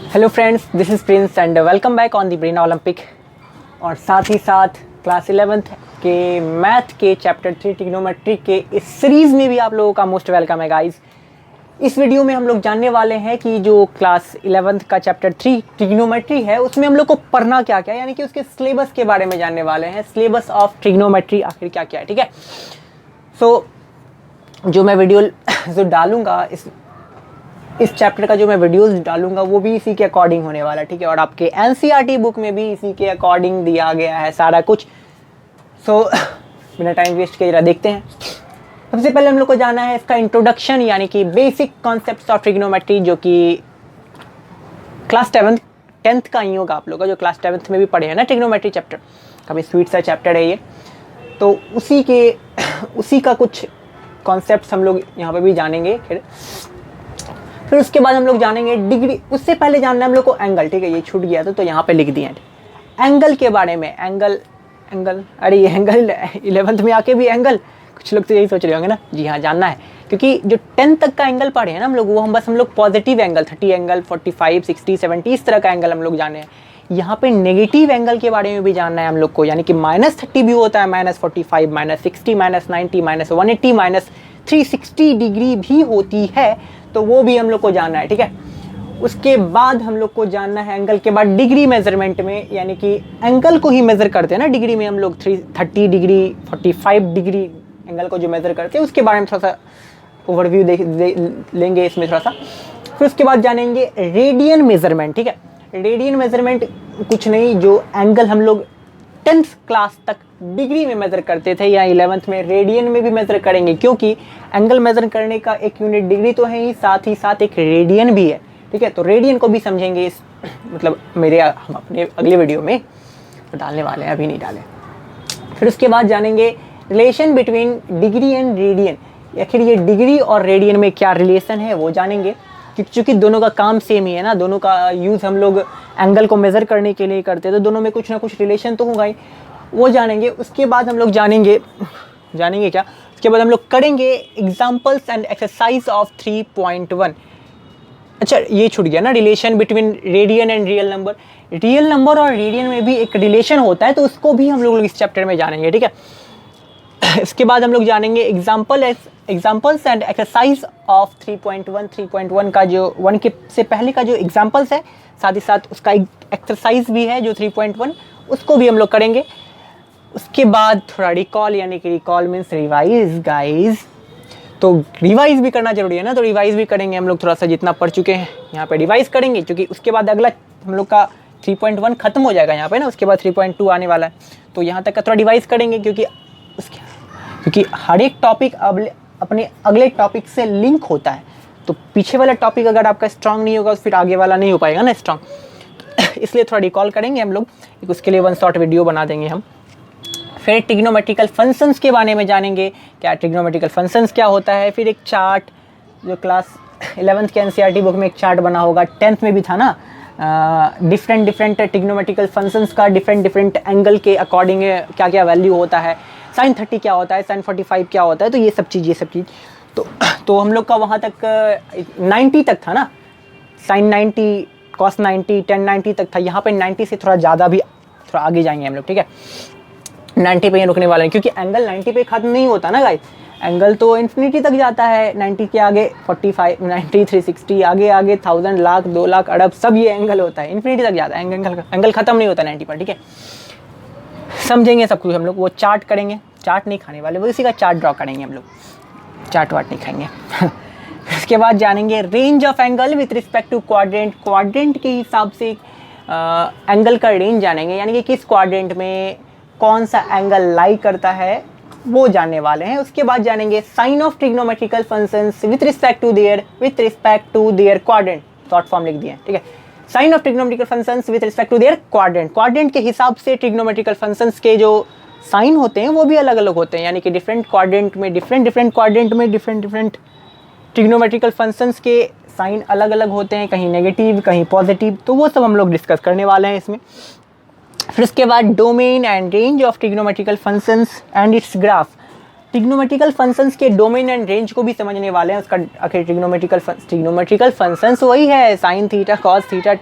Hello friends, this is Prince and welcome back on the brain Olympic. और साथ ही साथ class 11th के math के चैप्टर 3 ट्रिग्नोमेट्री के इस सीरीज़ में भी आप लोगों का मोस्ट वेलकम है गाइस। इस वीडियो में हम लोग जानने वाले हैं कि जो क्लास 11th का चैप्टर 3 ट्रिग्नोमेट्री है उसमें हम लोग को पढ़ना क्या क्या है, यानी कि उसके सिलेबस के बारे में जानने वाले हैं। सिलेबस ऑफ ट्रिग्नोमेट्री आखिर क्या क्या है, ठीक है। सो जो मैं वीडियो जो डालूंगा इस चैप्टर का जो मैं वीडियोस डालूंगा वो भी इसी के अकॉर्डिंग होने वाला है, ठीक है। और आपके एनसीईआरटी बुक में भी इसी के अकॉर्डिंग दिया गया है सारा कुछ। सो बिना टाइम वेस्ट किए जरा देखते हैं। सबसे पहले हम लोग को जाना है इसका इंट्रोडक्शन, यानी कि बेसिक कॉन्सेप्ट्स ऑफ ट्रिग्नोमेट्री, जो कि क्लास 10th का ही होगा आप लोग का, जो क्लास 10th में भी पढ़े हैं ना ट्रिग्नोमेट्री चैप्टर। काफ़ी स्वीट सा चैप्टर है ये, तो उसी का कुछ कॉन्सेप्ट्स हम लोग यहाँ पे भी जानेंगे। फिर उसके बाद हम लोग जानेंगे डिग्री। उससे पहले जानना है हम लोग को एंगल, ठीक है। ये छूट गया था तो यहाँ पे लिख दिए एंगल के बारे में। एंगल अरे ये एंगल 11th में आके भी एंगल, कुछ लोग तो यही सोच रहे होंगे ना। जी हाँ, जानना है, क्योंकि जो 10th तक का एंगल पढ़े हैं ना हम लोग, वो हम लोग पॉजिटिव एंगल 30 एंगल 45 60 70 इस तरह का एंगल हम लोग जाने हैं। यहाँ पे नेगेटिव एंगल के बारे में भी जानना है हम लोग को, यानी कि -30 भी होता है, -45 -60 -90 -180 -360 डिग्री भी होती है, तो वो भी हम लोग को जानना है, ठीक है। उसके बाद हम लोग को जानना है एंगल के बाद डिग्री मेजरमेंट में, यानी कि एंगल को ही मेज़र करते हैं ना डिग्री में हम लोग। 30 डिग्री 45 डिग्री एंगल को जो मेज़र करते हैं उसके बारे में थोड़ा सा ओवरव्यू लेंगे इसमें थोड़ा सा। फिर उसके बाद जानेंगे रेडियन मेजरमेंट, ठीक है। रेडियन मेजरमेंट कुछ नहीं, जो एंगल हम लोग 10th क्लास तक डिग्री में मेज़र करते थे या 11th में रेडियन में भी मेज़र करेंगे, क्योंकि एंगल मेज़र करने का एक यूनिट डिग्री तो है ही साथ एक रेडियन भी है, ठीक है। तो रेडियन को भी समझेंगे इस मतलब हम अपने अगले वीडियो में तो डालने वाले हैं, अभी नहीं डाले। फिर उसके बाद जानेंगे relation between degree and radian. आखिर ये डिग्री और रेडियन में क्या रिलेशन है वो जानेंगे, क्योंकि दोनों का काम सेम ही है ना। दोनों का यूज़ हम लोग एंगल को मेज़र करने के लिए करते हैं, तो दोनों में कुछ ना कुछ रिलेशन तो होगा ही, वो जानेंगे। उसके बाद हम लोग जानेंगे क्या, उसके बाद हम लोग करेंगे एग्जाम्पल्स एंड एक्सरसाइज ऑफ 3.1। अच्छा, ये छूट गया ना, relation between radian and real number. Real number और रेडियन में भी एक रिलेशन होता है, तो उसको भी हम लोग इस चैप्टर में जानेंगे, ठीक है। इसके बाद हम लोग जानेंगे एग्जाम्पल्स एंड एक्सरसाइज ऑफ 3.1 का जो 1 के से पहले का जो एग्जाम्पल्स है, साथ ही साथ उसका एक्सरसाइज भी है जो 3.1, उसको भी हम लोग करेंगे। उसके बाद थोड़ा रिकॉल, यानी कि रिकॉल मीन्स रिवाइज गाइज, तो रिवाइज भी करना जरूरी है ना, तो रिवाइज भी करेंगे हम लोग। थोड़ा सा जितना पढ़ चुके हैं यहाँ पे रिवाइज करेंगे, क्योंकि उसके बाद अगला हम लोग का 3.1 खत्म हो जाएगा यहाँ पे ना, उसके बाद 3.2 आने वाला है, तो यहाँ तक का थोड़ा रिवाइज करेंगे, क्योंकि हर एक टॉपिक अपने अगले टॉपिक से लिंक होता है। तो पीछे वाला टॉपिक अगर आपका स्ट्रांग नहीं होगा तो फिर आगे वाला नहीं हो पाएगा ना स्ट्रांग। इसलिए थोड़ा रिकॉल करेंगे हम लोग, उसके लिए 1 शॉर्ट वीडियो बना देंगे हम। फिर ट्रिग्नोमेट्रिकल फंक्शंस के बारे में जानेंगे, क्या ट्रिग्नोमेट्रिकल फंक्शंस क्या होता है। फिर एक चार्ट, जो क्लास 11th के एनसीईआरटी बुक में एक चार्ट बना होगा, 10th में भी था ना, डिफरेंट ट्रिग्नोमेट्रिकल फंक्शंस का डिफरेंट एंगल के अकॉर्डिंग क्या क्या वैल्यू होता है, sin 30 क्या होता है, sin 45 क्या होता है, तो ये सब चीज़ तो हम लोग का वहाँ तक 90 तक था ना, sin 90 cos 90 tan 90 तक था। यहाँ पे 90 से थोड़ा ज़्यादा भी थोड़ा आगे जाएंगे हम लोग, ठीक है। 90 पे ही रुकने वाले हैं, क्योंकि एंगल 90 पे खत्म नहीं होता ना गाइस, एंगल तो इन्फिनिटी तक जाता है। 90 के आगे 45 90 360 आगे 1000 लाख 2 लाख अरब सब ये एंगल होता है, इन्फिनिटी तक जाता है। एंगल खत्म नहीं होता 90 पर, ठीक है। समझेंगे सब कुछ हम लोग। वो चार्ट करेंगे, चार्ट नहीं खाने वाले, वो इसी का चार्ट ड्रॉ करेंगे हम लोग, चार्ट वाट नहीं खाएंगे। इसके बाद जानेंगे range of angle with respect to quadrant के हिसाब से एंगल का रेंज जानेंगे, यानी कि किस क्वाड्रेंट में कौन सा एंगल लाई करता है वो जानने वाले हैं। उसके बाद जानेंगे sign of trigonometrical functions with respect to their quadrant, short form लिख दिए, ठीक है। Sign of trigonometrical functions with respect to their quadrant के हिसाब से ट्रिग्नोमेट्रिकल फंक्शंस के जो साइन होते हैं वो भी अलग अलग होते हैं, यानी कि डिफरेंट क्वाड्रेंट में डिफरेंट ट्रिग्नोमेट्रिकल फंक्शंस के साइन अलग अलग होते हैं, कहीं नेगेटिव कहीं पॉजिटिव, तो वो सब हम लोग डिस्कस करने वाले हैं इसमें। फिर उसके बाद domain and range of trigonometrical functions and it's graph. Trigonometrical functions के डोमेन एंड रेंज को भी समझने वाले हैं। उसका आखिर ट्रिग्नोमेट्रिकल फंक्शंस वही है, sin theta, cos theta,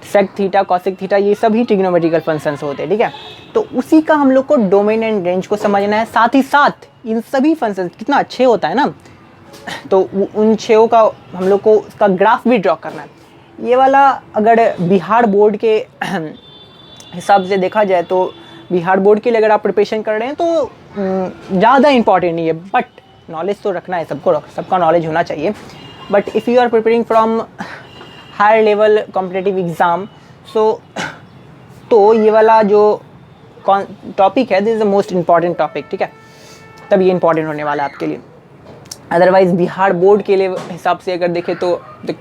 sec theta, cosec theta, ये सभी ट्रिग्नोमेट्रिकल फंक्शंस होते हैं, ठीक है। तो उसी का हम लोग को डोमेन एंड रेंज को समझना है। साथ ही साथ इन सभी फंक्शंस कितना अच्छे होता है ना, तो उन छेओं का हम लोग को उसका ग्राफ भी ड्रॉ करना है। ये वाला अगर बिहार बोर्ड के हिसाब से देखा जाए तो बिहार बोर्ड के लिए अगर आप प्रिपरेशन कर रहे हैं तो ज़्यादा इंपॉर्टेंट नहीं है, बट नॉलेज तो रखना है, सबका नॉलेज होना चाहिए। But if you are preparing from higher level competitive exam, so तो ये वाला जो टॉपिक है, this is the most important topic, ठीक है। तब ये इंपॉर्टेंट होने वाला है आपके लिए। अदरवाइज़ बिहार बोर्ड के लिए हिसाब से अगर देखें तो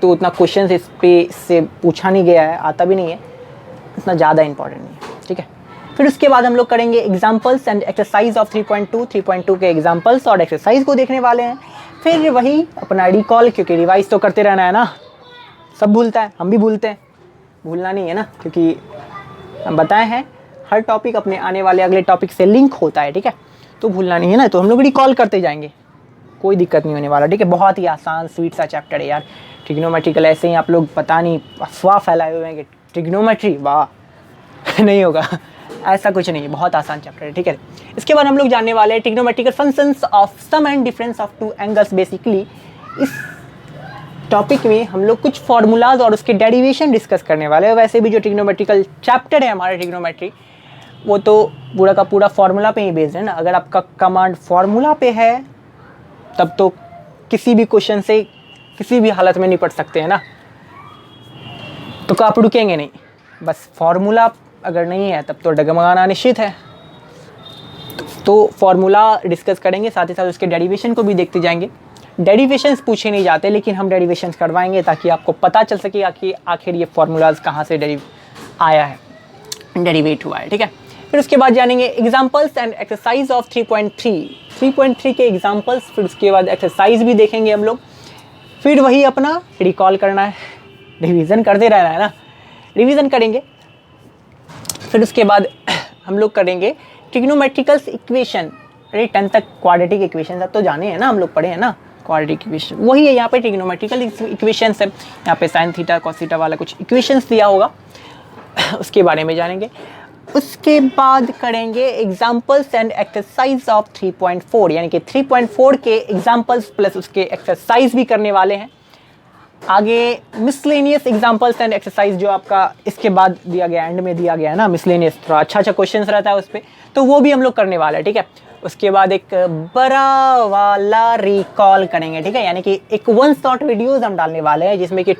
उतना क्वेश्चन इस पे से पूछा नहीं गया है, आता भी नहीं है, इतना ज़्यादा इंपॉर्टेंट नहीं है, ठीक है। फिर उसके बाद हम लोग करेंगे एग्जाम्पल्स एंड एक्सरसाइज ऑफ 3.2 के एग्जाम्पल्स और एक्सरसाइज को देखने वाले हैं। फिर वही अपना रिकॉल, क्योंकि रिवाइज तो करते रहना है ना, सब भूलता है, हम भी भूलते हैं, भूलना नहीं है ना, क्योंकि हम बताए हैं हर टॉपिक अपने आने वाले अगले टॉपिक से लिंक होता है, ठीक है। तो भूलना नहीं है ना, तो हम लोग रिकॉल करते जाएंगे, कोई दिक्कत नहीं होने वाला, ठीक है। बहुत ही आसान स्वीट सा चैप्टर है यार ट्रिग्नोमेट्रिकल। ऐसे ही आप लोग पता नहीं अफवाह फैलाए हुए हैं कि ट्रिग्नोमेट्री वाह नहीं होगा, ऐसा कुछ नहीं है, बहुत आसान चैप्टर है, ठीक है। इसके बाद हम लोग जानने वाले हैं trigonometrical functions of sum and difference of two angles. Basically इस टॉपिक में हम लोग कुछ फार्मूलाज और उसके डेरिवेशन डिस्कस करने वाले हैं। वैसे भी जो ट्रिग्नोमेट्रिकल चैप्टर है हमारे ट्रिग्नोमेट्री, वो तो पूरा का पूरा फार्मूला पे ही बेस्ड है ना। अगर आपका कमांड फार्मूला पे है तब तो किसी भी क्वेश्चन से किसी भी हालत में निपट सकते हैं ना, तो आप रुकेंगे नहीं। बस फार्मूला अगर नहीं है तब तो डगमगाना निश्चित है। तो फार्मूला डिस्कस करेंगे, साथ ही साथ उसके डेरिवेशन को भी देखते जाएंगे। डेरिवेशंस पूछे नहीं जाते, लेकिन हम डेरिवेशंस करवाएंगे ताकि आपको पता चल सके कि आखिर ये फार्मूलाज कहाँ से आया है, डेरिवेट हुआ है, ठीक है। फिर उसके बाद जानेंगे एग्जाम्पल्स एंड एक्सरसाइज ऑफ 3.3 के एग्जाम्पल्स। फिर उसके बाद एक्सरसाइज भी देखेंगे हम लोग। फिर वही अपना रिकॉल करना है, रिवीजन करते रहना है ना, रिवीजन करेंगे। फिर उसके बाद हम लोग करेंगे ट्रिग्नोमेट्रिकल इक्वेशन। अरे 10 तक क्वाड्रेटिक इक्वेशन अब तो जाने हैं ना, हम लोग पढ़े हैं ना क्वाड्रेटिक इक्वेशन, वही है यहाँ पे ट्रिग्नोमेट्रिकल इक्वेशंस है। यहाँ पे साइन थीटा कॉस थीटा वाला कुछ इक्वेशंस दिया होगा, उसके बारे में जानेंगे। उसके बाद करेंगे एग्जाम्पल्स एंड एक्सरसाइज ऑफ 3.4, यानी कि 3.4 के एग्जाम्पल्स प्लस उसके एक्सरसाइज भी करने वाले हैं। आगे मिसलेनियस एग्जाम्पल्स एंड एक्सरसाइज जो आपका इसके बाद दिया गया, एंड में दिया गया है ना, मिसलेनियस थोड़ा अच्छा क्वेश्चन रहता है उस पर, तो वो भी हम लोग करने वाले हैं, ठीक है। उसके बाद एक बड़ा वाला रिकॉल करेंगे, ठीक है, यानी कि एक 1 शॉट वीडियोज हम डालने वाले हैं जिसमें कि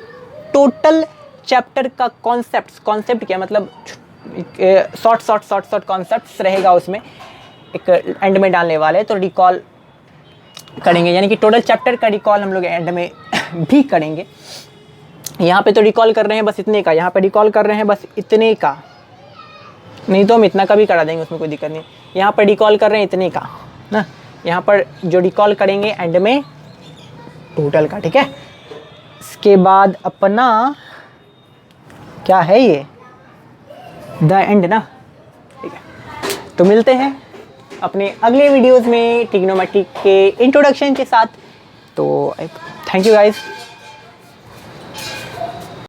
टोटल चैप्टर का कॉन्सेप्ट क्या मतलब शॉर्ट कॉन्सेप्ट्स रहेगा उसमें, एक एंड में डालने वाले हैं। तो रिकॉल करेंगे, यानी कि टोटल चैप्टर का रिकॉल हम लोग एंड में भी करेंगे। यहाँ पे तो रिकॉल कर रहे हैं बस इतने का, यहाँ पे रिकॉल कर रहे हैं बस इतने का, नहीं तो हम इतना का भी करा देंगे, उसमें कोई दिक्कत नहीं। यहाँ पर रिकॉल कर रहे हैं इतने का ना, यहाँ पर जो रिकॉल करेंगे एंड में टोटल का, ठीक है। इसके बाद अपना क्या है ये द एंड ना, ठीक है। तो मिलते हैं अपने अगले वीडियोस में ट्रिग्नोमेट्री के इंट्रोडक्शन के साथ। तो थैंक यू गाइस।